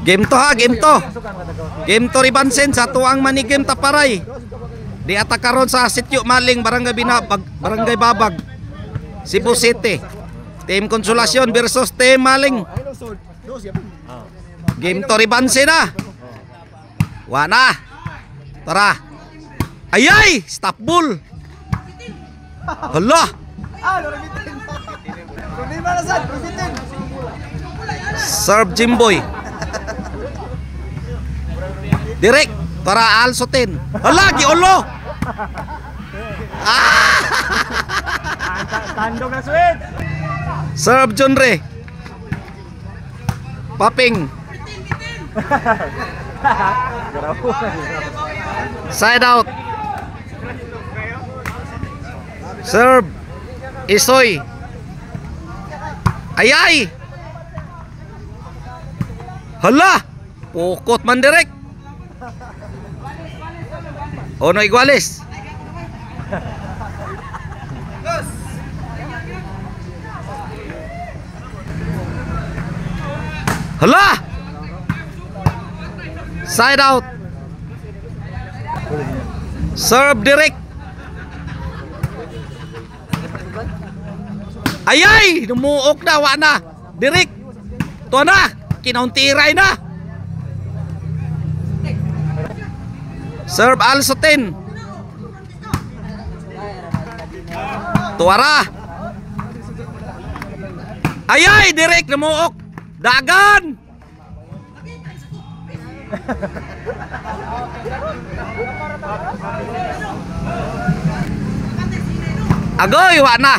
Game to ha, game to. Game to Ribansen sa tuang manigim taparay. Di atakaron sa Sityo Maling, Barangay Babag, Cebu City. Team Konsolasyon versus Team Maling. Game to Ribansen na. Wana. Tara. Ayay, stop ball. Hala. Serve Jimboy. Direk para alsotin. Hala, giulo. Tandog na sweet. Serve Junre. Paping. Side out. Serve Isoy. Ayay. Hala, pukot man direk. Ono Iguales. Hala. Side out. Serve direct. Ayay, numuok na, wa na. Direct. Tuwa na, kinauntiray na. Serve Alsotin. Tuwara. Ayay, direct numuok. Dagan. Agoy, wa na.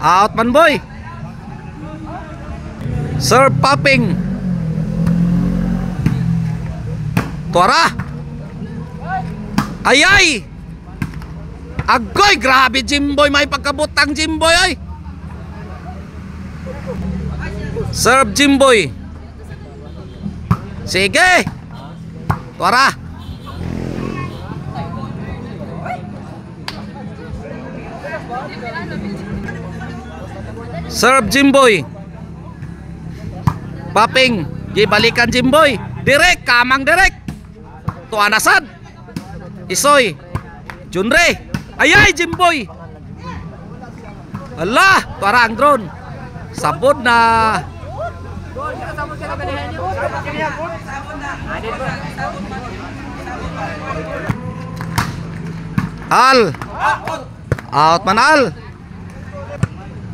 Out man boy. Serve Popping. Tuara. Ayay. Agoy, grabe Jimboy, may pagkabutang Jimboy ay. Serve Jimboy. Sige. Tuara. Serve Jimboy. Popping. Gibalikan Jimboy. Direk, kamang direk. Tuanasad. Isoy. Junre. Ayay Jimboy. Allah, tuara ang drone. Sabod na. Al. Out man Al.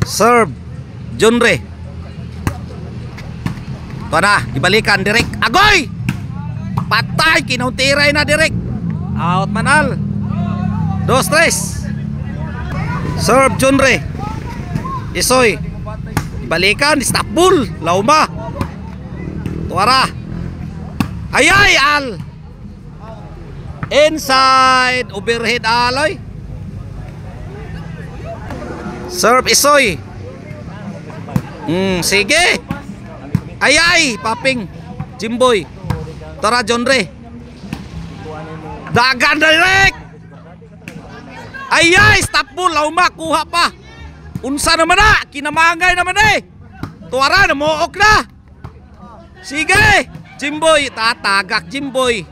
Serve Junre. Tuana, ibalikan direk. Agoy! Patay, kinauntiray na direk. Out manal. 2-3. Serve Junre. Isoy. Ibalikan, stop bull. Lauma. Tuara. Ayay, Al. Inside. Overhead aloy. Serve Isoy. Sige. Ayay, Popping. Jimboy. Tara Junre. Dagan direct. Ayay, stop bull. Lauma, kuha pa. Unsa naman na. Kinamangay naman eh. Tuara, namuok na. Sige. Jimboy. Tatagak Jimboy.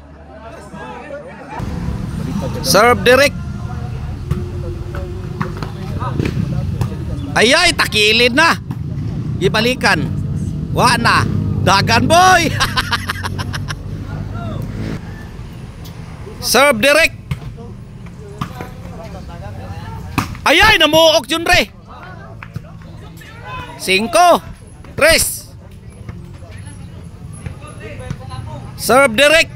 Serve direct. Ayay, takilid na. Ibalikan. Wa na. Dagan boy. Serve direct. Ayay, namuok Junre. 5, 3. Serve direct.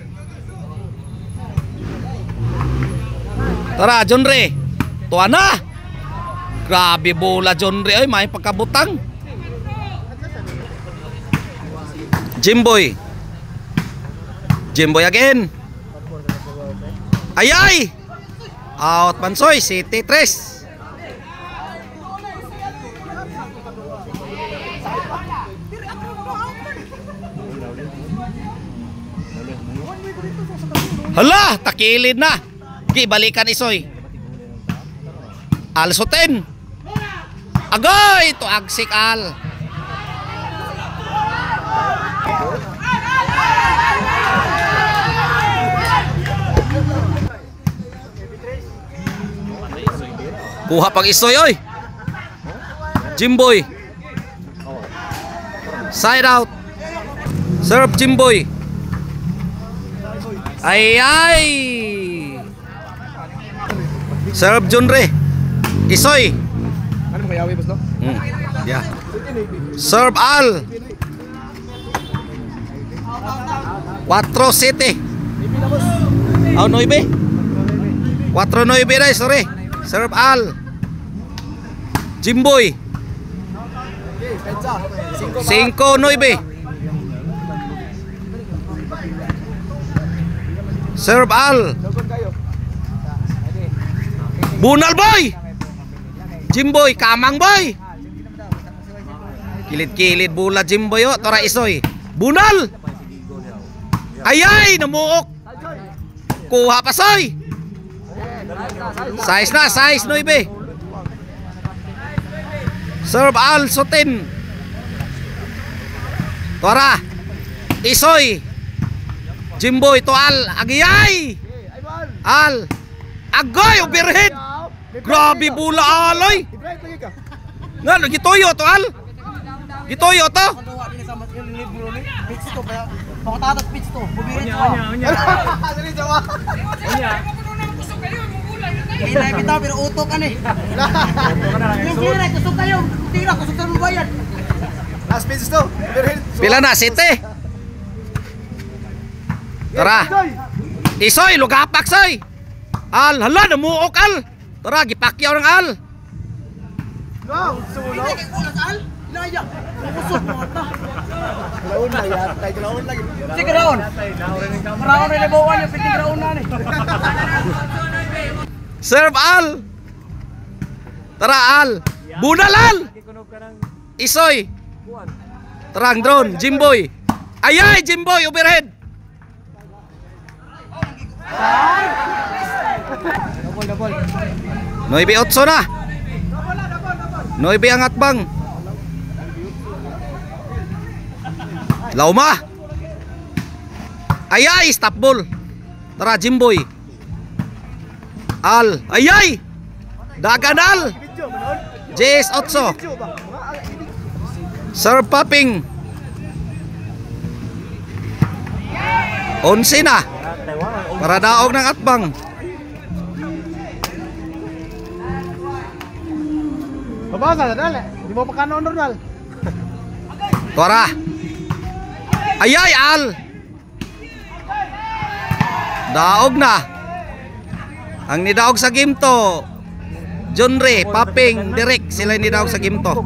Tara Junre. Tuwa na. Grabe bola Junre ay may pagkabutang. Jimboy. Jimboy again. Ayay. Out Pansoy. City 3. Hala, takilid na. Gibalikan Isoy. Alsotin. Agoy, to agsik Al. Kuha pang isoy oy. Jimboy. Side out. Serve Jimboy. Ay. Serve Junre. Isoy. Ano mo kayawi basta? Yeah. Serve Al. 4-7. Oh, 9. 4-9 na, sorry. Serve Al. Jimboy. 5-9. Serve Al. Bunal boy. Jimboy, kamang boy. Kilid-kilid bula Jimboy oh, tora isoy. Bunal. Ayay, namuok. Kuha pa soy. Size na, size 9. Serve Al Sotin. Tora. Isoy. Jimboy to Al. Agiyay. Al. Agoy, overhead. Grabe bula aloy. Nga, gitoyo to Al. Gitoyo to. Pitch to kaya pangatatat pitch to. Bubirit ko. Dali jawa. Kaya bitaw pero utok kan eh. Yung kira kusog kayo. Tira kusog sa bayan. Last pitch to. Pila na, 7. Tara. Isoy, lugapak soy. Al, hala, namuok Al. Tara, gipakyaw ng Al. Wow, sulo. Ilaya. Kusog mo ta. Laon na yan. Tay laon lagi. Sige raon. Raon na bawan yung piting raon na ni. Serve Al. Tara Al. Bunal Al. Isoy. Terang drone, Jimboy. Ayay, Jimboy, overhead. Double. 9-8 na. 9 ang atbang. Lauma. Ayay, stop ball. Tara Jimboy. Al. Ayay. Dagan Al. JS 8. Serve popping. 11 na. Para daog ng atbang. Babasa na dali. Di mo pa kanon normal. Tora. Ayay Al. Daog na. Ang nidaog sa game to Junre, Paping, Direk sila nidaog sa game to.